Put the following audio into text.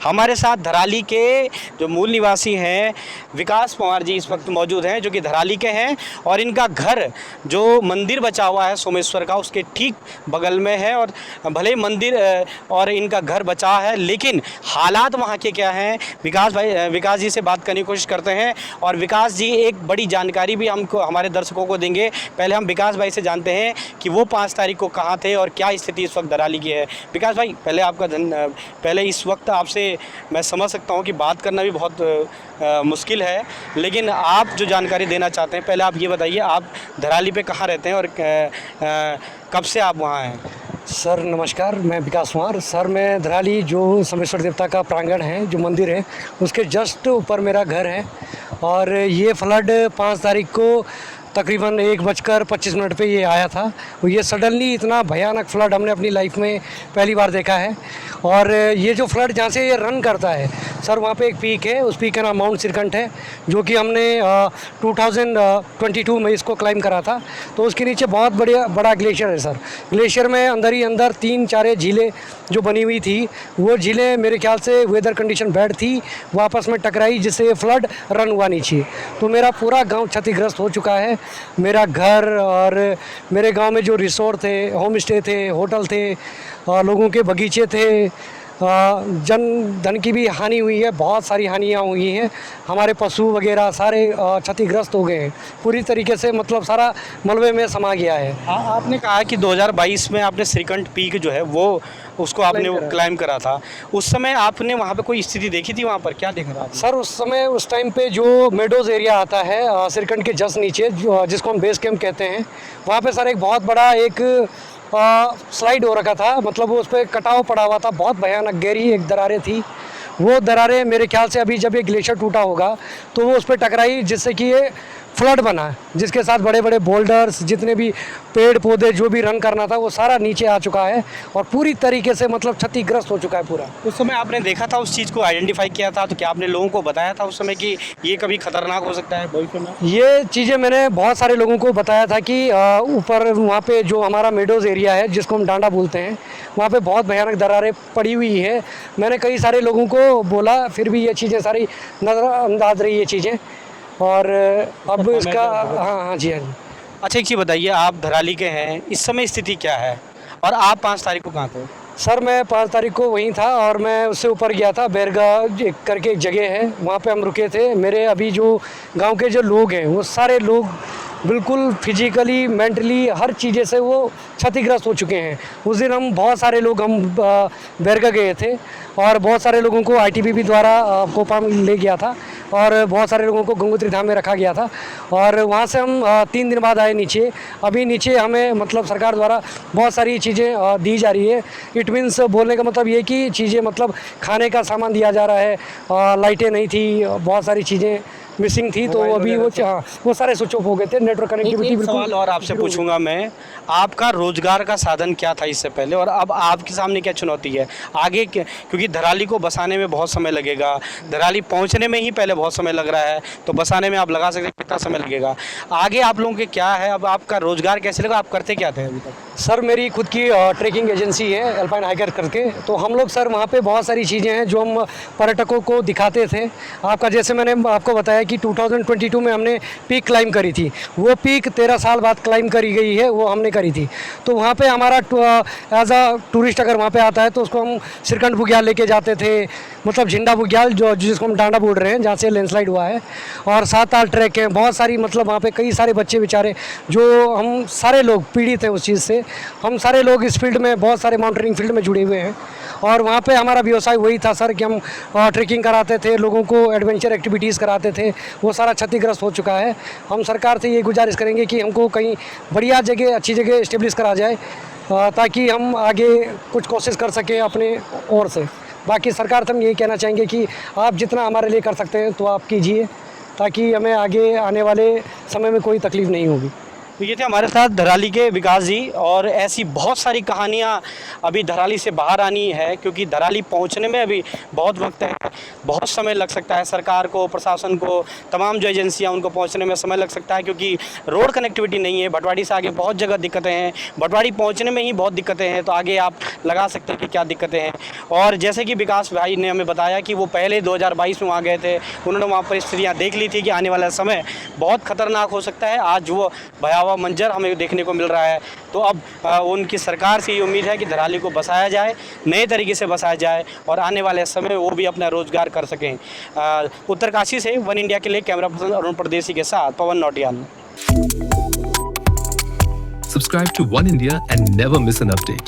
हमारे साथ धराली के जो मूल निवासी हैं विकास पवार जी इस वक्त मौजूद हैं, जो कि धराली के हैं और इनका घर जो मंदिर बचा हुआ है सोमेश्वर का उसके ठीक बगल में है। और भले ही मंदिर और इनका घर बचा है, लेकिन हालात वहाँ के क्या हैं, विकास जी से बात करने की कोशिश करते हैं। और विकास जी एक बड़ी जानकारी भी हमको हमारे दर्शकों को देंगे। पहले हम विकास भाई से जानते हैं कि वो 5 तारीख को कहाँ थे और क्या स्थिति इस वक्त धराली की है। विकास भाई, पहले आपका पहले इस वक्त आपसे मैं समझ सकता हूँ कि बात करना भी बहुत मुश्किल है, लेकिन आप जो जानकारी देना चाहते हैं, पहले आप ये बताइए, आप धराली पे कहाँ रहते हैं और कब से आप वहाँ हैं? सर नमस्कार, मैं विकास कुमार। सर मैं धराली जो सोमेश्वर देवता का प्रांगण है, जो मंदिर है, उसके जस्ट ऊपर मेरा घर है। और ये फ्लड 5 तारीख को तकरीबन 1:25 पे ये आया था। ये सडनली इतना भयानक फ्लड हमने अपनी लाइफ में पहली बार देखा है। और ये जो फ्लड जहाँ से ये रन करता है सर, वहाँ पे एक पीक है, उस पीक का नाम माउंट सिरकंठ है, जो कि हमने 2022 में इसको क्लाइम करा था। तो उसके नीचे बहुत बड़ा ग्लेशियर है सर। ग्लेशियर में अंदर ही अंदर 3-4 झीलें जो बनी हुई थी, वो झीलें मेरे ख्याल से वेदर कंडीशन बैड थी, वो आपस में टकराई, जिससे ये फ्लड रन हुआ नीचे। तो मेरा पूरा गांव क्षतिग्रस्त हो चुका है। मेरा घर और मेरे गांव में जो रिसोर्ट थे, होम स्टे थे, होटल थे, लोगों के बगीचे थे, जन धन की भी हानि हुई है, बहुत सारी हानियाँ हुई हैं। हमारे पशु वगैरह सारे क्षतिग्रस्त हो गए हैं पूरी तरीके से, मतलब सारा मलबे में समा गया है। आपने कहा कि 2022 में आपने श्रीकंठ पीक जो है वो उसको आपने क्लाइम करा था। उस समय आपने वहाँ पे कोई स्थिति देखी थी? वहाँ पर क्या देखा था आपने? सर उस समय उस टाइम पे जो मेडोज़ एरिया आता है श्रीकंठ के जस्ट नीचे, जिसको हम बेस कैंप कहते हैं, वहाँ पे सर एक बहुत बड़ा एक स्लाइड हो रखा था, मतलब वो उस पर कटाव पड़ा हुआ था, बहुत भयानक गहरी एक दरारें थी। वो दरारें मेरे ख्याल से अभी जब ये ग्लेशियर टूटा होगा तो वो उस पर टकराई, जिससे कि ये फ्लड बना, जिसके साथ बड़े बड़े बोल्डर्स, जितने भी पेड़ पौधे जो भी रन करना था, वो सारा नीचे आ चुका है और पूरी तरीके से मतलब क्षतिग्रस्त हो चुका है पूरा। उस समय आपने देखा था, उस चीज़ को आइडेंटिफाई किया था, तो क्या आपने लोगों को बताया था उस समय कि ये कभी खतरनाक हो सकता है भविष्य में? ये चीज़ें मैंने बहुत सारे लोगों को बताया था कि ऊपर वहाँ पे जो हमारा मेडोज़ एरिया है, जिसको हम डांडा बोलते हैं, वहाँ पे बहुत भयानक दरारें पड़ी हुई है। मैंने कई सारे लोगों को बोला, फिर भी ये चीज़ें सारी नज़रअंदाज रही ये चीज़ें। और अब इसका हाँ जी। अच्छा, एक चीज़ बताइए, आप धराली के हैं, इस समय स्थिति क्या है और आप 5 तारीख को कहाँ थे? सर मैं 5 तारीख को वहीं था और मैं उससे ऊपर गया था, बैरगा करके एक जगह है, वहाँ पे हम रुके थे। मेरे अभी जो गांव के जो लोग हैं, वो सारे लोग बिल्कुल फिजिकली मेंटली हर चीज़ें से वो क्षतिग्रस्त हो चुके हैं। उस दिन हम बहुत सारे लोग बैरगा गए थे और बहुत सारे लोगों को आईटीबीपी द्वारा कोपा में ले गया था और बहुत सारे लोगों को गंगोत्री धाम में रखा गया था। और वहाँ से हम 3 दिन बाद आए नीचे। अभी नीचे हमें मतलब सरकार द्वारा बहुत सारी चीज़ें दी जा रही है। इट मीन्स बोलने का मतलब ये कि चीज़ें मतलब खाने का सामान दिया जा रहा है, लाइटें नहीं थी, बहुत सारी चीज़ें मिसिंग थी, तो अभी वो सारे स्विच ऑफ हो गए थे। नेटवर्क कनेक्टिविटी बिल्कुल। सवाल और आपसे पूछूंगा मैं, आपका रोजगार का साधन क्या था इससे पहले और अब आपके सामने क्या चुनौती है आगे? क्योंकि धराली को बसाने में बहुत समय लगेगा, धराली पहुंचने में ही पहले बहुत समय लग रहा है, तो बसाने में आप लगा सकते हैं कितना समय लगेगा? आगे आप लोगों के क्या है, अब आपका रोजगार कैसे लगा, आप करते क्या थे अभी तक? सर मेरी खुद की ट्रैकिंग एजेंसी है, अल्पाइन हाइकर करके। तो हम लोग सर वहाँ पे बहुत सारी चीज़ें हैं जो हम पर्यटकों को दिखाते थे। आपका जैसे मैंने आपको बताया कि 2022 में हमने पीक क्लाइम करी थी, वो पीक 13 साल बाद क्लाइम करी गई है, वो हमने करी थी। तो वहाँ पे हमारा एज अ टूरिस्ट अगर वहाँ पे आता है तो उसको हम श्रीकंठ बुग्याल लेके जाते थे, मतलब झिंडा बुग्याल जो जिसको हम डांडा बोल रहे हैं, जहाँ से लैंडस्लाइड हुआ है। और 7 ताल ट्रैक हैं, बहुत सारी, मतलब वहाँ पे कई सारे बच्चे बेचारे, जो हम सारे लोग पीड़ित हैं उस चीज़ से। हम सारे लोग इस फील्ड में, बहुत सारे माउंटेनिंग फील्ड में जुड़े हुए हैं और वहाँ पे हमारा व्यवसाय वही था सर कि हम ट्रैकिंग कराते थे, लोगों को एडवेंचर एक्टिविटीज़ कराते थे। वो सारा क्षतिग्रस्त हो चुका है। हम सरकार से ये गुजारिश करेंगे कि हमको कहीं बढ़िया जगह, अच्छी जगह इस्टेब्लिश करा जाए, ताकि हम आगे कुछ कोशिश कर सकें अपने ओर से। बाकी सरकार से हम यही कहना चाहेंगे कि आप जितना हमारे लिए कर सकते हैं तो आप कीजिए, ताकि हमें आगे आने वाले समय में कोई तकलीफ़ नहीं होगी। तो ये थे हमारे साथ धराली के विकास जी, और ऐसी बहुत सारी कहानियाँ अभी धराली से बाहर आनी है, क्योंकि धराली पहुंचने में अभी बहुत वक्त है, बहुत समय लग सकता है सरकार को, प्रशासन को, तमाम जो एजेंसियां उनको पहुंचने में समय लग सकता है, क्योंकि रोड कनेक्टिविटी नहीं है। भटवाड़ी से आगे बहुत जगह दिक्कतें हैं, भटवाड़ी पहुँचने में ही बहुत दिक्कतें हैं, तो आगे आप लगा सकते हैं कि क्या दिक्कतें हैं। और जैसे कि विकास भाई ने हमें बताया कि वो पहले 2022 में वहाँ गए थे, उन्होंने वहाँ परिस्थितियाँ देख ली थी कि आने वाला समय बहुत खतरनाक हो सकता है। आज वो भयावह मंजर हमें देखने को मिल रहा है। तो अब उनकी सरकार से ये उम्मीद है कि धराली को बसाया जाए, नए तरीके से बसाया जाए, और आने वाले समय में वो भी अपना रोजगार कर सकें। उत्तरकाशी से वन इंडिया के लिए कैमरा पर्सन अरुण परदेसी के साथ पवन Nautiyal. Subscribe to One India and never miss an update.